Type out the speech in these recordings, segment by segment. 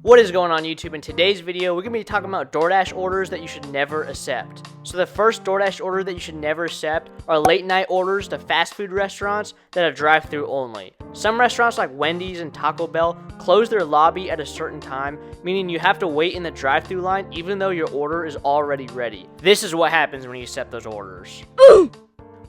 What is going on YouTube? In today's video, we're going to be talking about DoorDash orders that you should never accept. So the first DoorDash order that you should never accept are late night orders to fast food restaurants that are drive-through only. Some restaurants like Wendy's and Taco Bell close their lobby at a certain time, meaning you have to wait in the drive-through line even though your order is already ready. This is what happens when you accept those orders.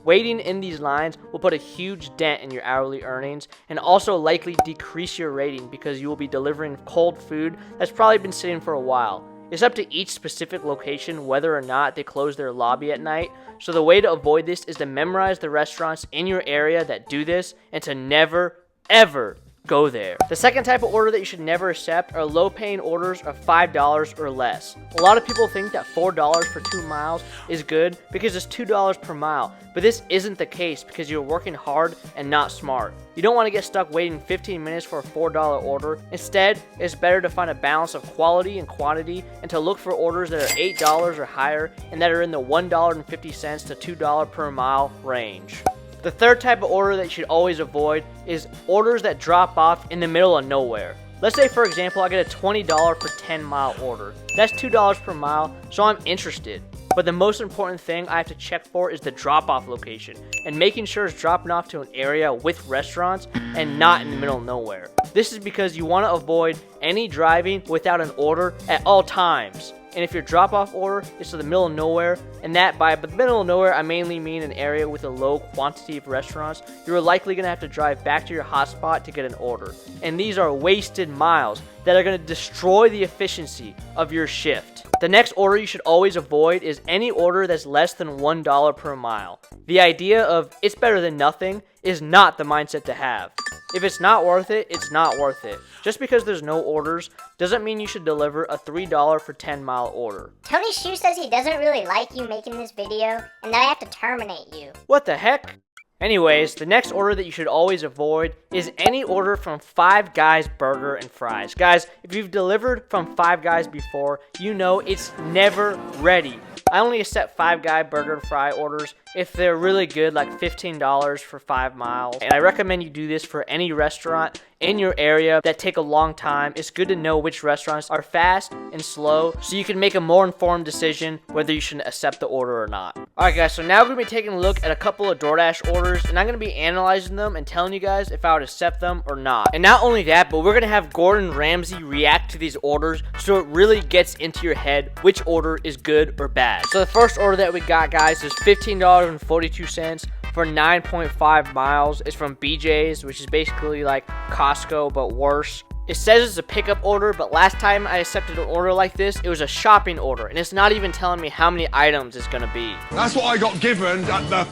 Waiting in these lines will put a huge dent in your hourly earnings and also likely decrease your rating because you will be delivering cold food that's probably been sitting for a while. It's up to each specific location whether or not they close their lobby at night, so the way to avoid this is to memorize the restaurants in your area that do this and to never, ever go there. The second type of order that you should never accept are low-paying orders of $5 or less. A lot of people think that $4 for 2 miles is good because it's $2 per mile, but this isn't the case because you're working hard and not smart. You don't want to get stuck waiting 15 minutes for a $4 order. Instead, it's better to find a balance of quality and quantity and to look for orders that are $8 or higher and that are in the $1.50 to $2 per mile range. The third type of order that you should always avoid is orders that drop off in the middle of nowhere. Let's say, for example, I get a $20 for 10-mile order. That's $2 per mile, so I'm interested. But the most important thing I have to check for is the drop-off location and making sure it's dropping off to an area with restaurants and not in the middle of nowhere. This is because you want to avoid any driving without an order at all times. And if your drop-off order is to the middle of nowhere, and that by the middle of nowhere I mainly mean an area with a low quantity of restaurants, you're likely going to have to drive back to your hotspot to get an order. And these are wasted miles that are going to destroy the efficiency of your shift. The next order you should always avoid is any order that's less than $1 per mile. The idea of it's better than nothing is not the mindset to have. If it's not worth it, it's not worth it. Just because there's no orders doesn't mean you should deliver a $3 for 10-mile order. Tony Shu says he doesn't really like you making this video and that I have to terminate you. What the heck? Anyways, the next order that you should always avoid is any order from Five Guys Burger and Fries. Guys, if you've delivered from Five Guys before, you know it's never ready. I only accept Five Guy Burger and Fry orders if they're really good, like $15 for 5 miles. And I recommend you do this for any restaurant in your area that take a long time. It's good to know which restaurants are fast and slow so you can make a more informed decision whether you should accept the order or not. Alright guys, so now we're going to be taking a look at a couple of DoorDash orders and I'm going to be analyzing them and telling you guys if I would accept them or not. And not only that, but we're going to have Gordon Ramsay react to these orders so it really gets into your head which order is good or bad. So the first order that we got, guys, is $15.42 for 9.5 miles. It's from BJ's, which is basically like Costco but worse. It says it's a pickup order, but last time I accepted an order like this, it was a shopping order, and it's not even telling me how many items it's gonna be. That's what I got given at the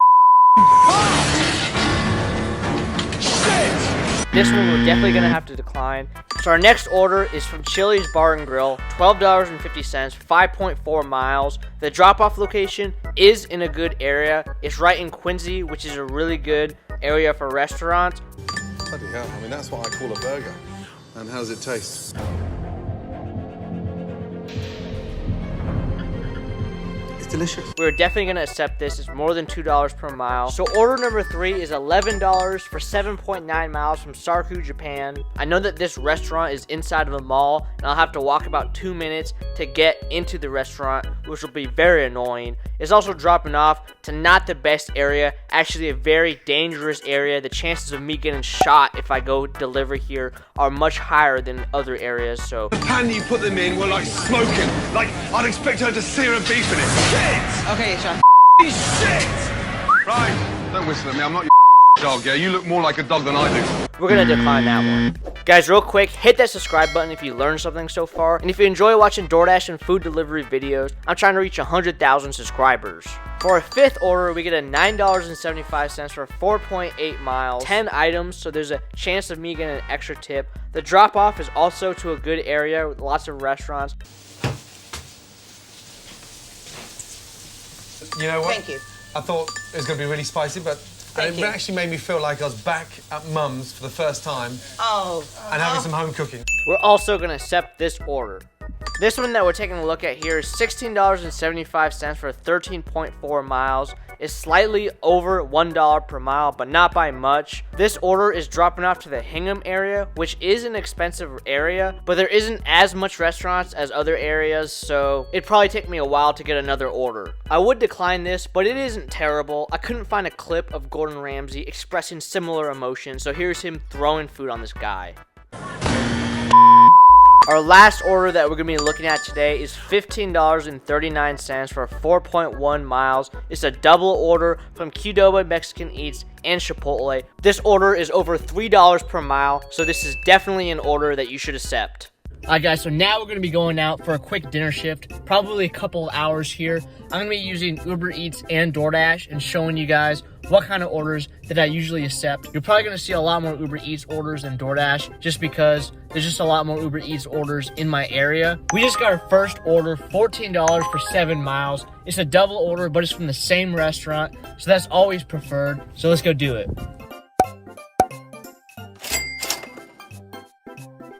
This one we're definitely gonna have to decline. So our next order is from Chili's Bar and Grill, $12.50, 5.4 miles. The drop-off location is in a good area. It's right in Quincy, which is a really good area for restaurants. Bloody hell, I mean, that's what I call a burger. And how does it taste? It's delicious. We're definitely going to accept this. It's more than $2 per mile. So order number 3 is $11 for 7.9 miles from Sarku, Japan. I know that this restaurant is inside of a mall, and I'll have to walk about 2 minutes to get into the restaurant, which will be very annoying. It's also dropping off to not the best area, actually a very dangerous area. The chances of me getting shot if I go deliver here are much higher than other areas, so. The pan you put them in were like smoking. Like, I'd expect her to sear a beef in it. Shit! Okay, Sean. Shit! Right, don't whistle at me, I'm not your dog, yeah? You look more like a dog than I do. We're gonna decline that one. Guys, real quick, hit that subscribe button if you learned something so far. And if you enjoy watching DoorDash and food delivery videos, I'm trying to reach 100,000 subscribers. For our fifth order, we get a $9.75 for 4.8 miles, 10 items, so there's a chance of me getting an extra tip. The drop-off is also to a good area with lots of restaurants. You know what? Thank you. I thought it was going to be really spicy, but Thank it you. actually made me feel like I was back at Mum's for the first time Oh. and having some home cooking. We're also going to accept this order. This one that we're taking a look at here is $16.75 for 13.4 miles. is slightly over $1 per mile, but not by much. This order is dropping off to the Hingham area, which is an expensive area, but there isn't as much restaurants as other areas, so it'd probably take me a while to get another order. I would decline this, but it isn't terrible. I couldn't find a clip of Gordon Ramsay expressing similar emotions, so here's him throwing food on this guy. Our last order that we're going to be looking at today is $15.39 for 4.1 miles. It's a double order from Qdoba Mexican Eats and Chipotle. This order is over $3 per mile, so this is definitely an order that you should accept. Alright guys, so now we're going to be going out for a quick dinner shift, probably a couple of hours here. I'm going to be using Uber Eats and DoorDash and showing you guys what kind of orders that I usually accept. You're probably going to see a lot more Uber Eats orders than DoorDash just because there's just a lot more Uber Eats orders in my area. We just got our first order, $14 for 7 miles. It's a double order, but it's from the same restaurant, so that's always preferred. So let's go do it.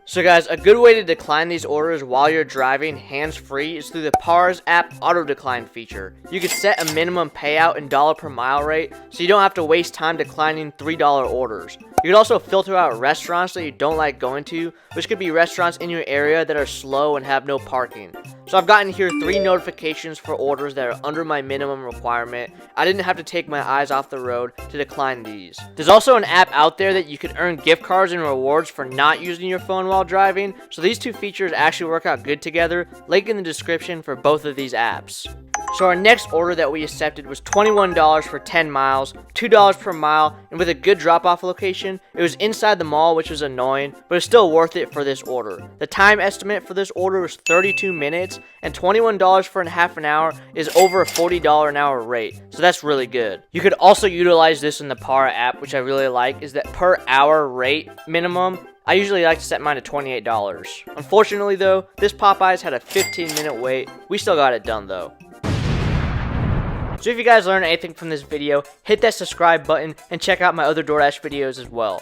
So guys, a good way to decline these orders while you're driving hands-free is through the Pars app auto decline feature. You can set a minimum payout in dollar per mile rate, so you don't have to waste time declining $3 orders. You can also filter out restaurants that you don't like going to, which could be restaurants in your area that are slow and have no parking. So I've gotten here 3 notifications for orders that are under my minimum requirement. I didn't have to take my eyes off the road to decline these. There's also an app out there that you can earn gift cards and rewards for not using your phone while driving. So these two features actually work out good together. Link in the description for both of these apps. So our next order that we accepted was $21 for 10 miles, $2 per mile, and with a good drop-off location. It was inside the mall, which was annoying, but it's still worth it for this order. The time estimate for this order was 32 minutes, and $21 for half an hour is over a $40 an hour rate, so that's really good. You could also utilize this in the Par app, which I really like, is that per hour rate minimum. I usually like to set mine to $28. Unfortunately though, this Popeyes had a 15-minute wait. We still got it done though. So if you guys learned anything from this video, hit that subscribe button and check out my other DoorDash videos as well.